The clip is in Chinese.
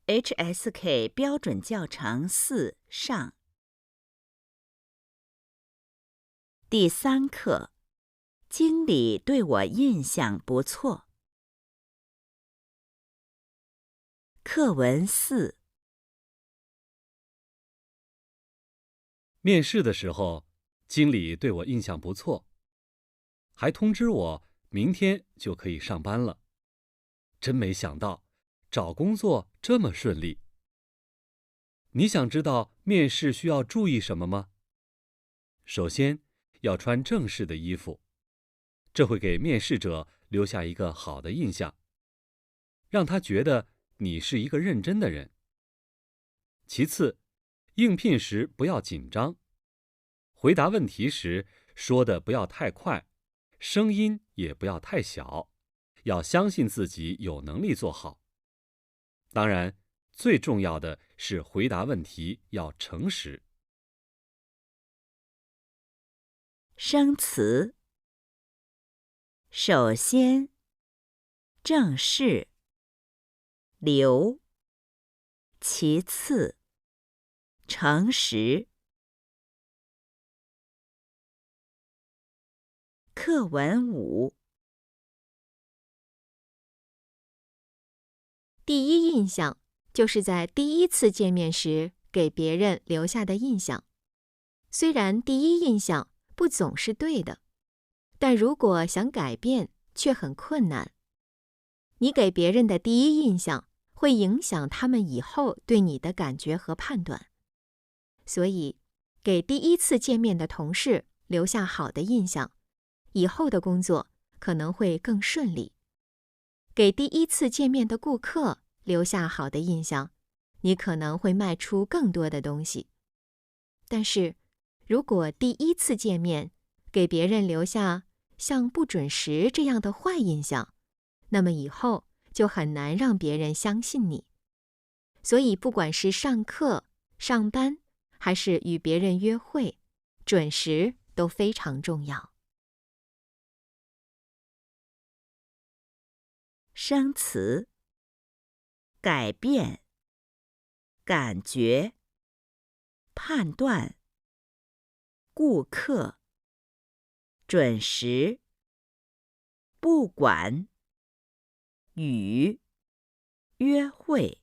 HSK 标准教程4上。第3课，经理对我印象不错。课文4。面试的时候，经理对我印象不错，还通知我明天就可以上班了。真没想到，找工作这么顺利。你想知道面试需要注意什么吗？首先，要穿正式的衣服，这会给面试者留下一个好的印象，让他觉得你是一个认真的人。其次，应聘时不要紧张，回答问题时说的不要太快，声音也不要太小，要相信自己有能力做好。当然，最重要的是回答问题要诚实。生词。首先，正式，留。其次，诚实。课文5。第一印象就是在第一次见面时给别人留下的印象。虽然第一印象不总是对的，但如果想改变，却很困难。你给别人的第一印象会影响他们以后对你的感觉和判断。所以，给第一次见面的同事留下好的印象，以后的工作可能会更顺利。给第一次见面的顾客留下好的印象，你可能会卖出更多的东西。但是，如果第一次见面给别人留下像不准时这样的坏印象，那么以后就很难让别人相信你。所以，不管是上课、上班，还是与别人约会，准时都非常重要。生词。改变，感觉，判断，顾客，准时，不管，与，约会。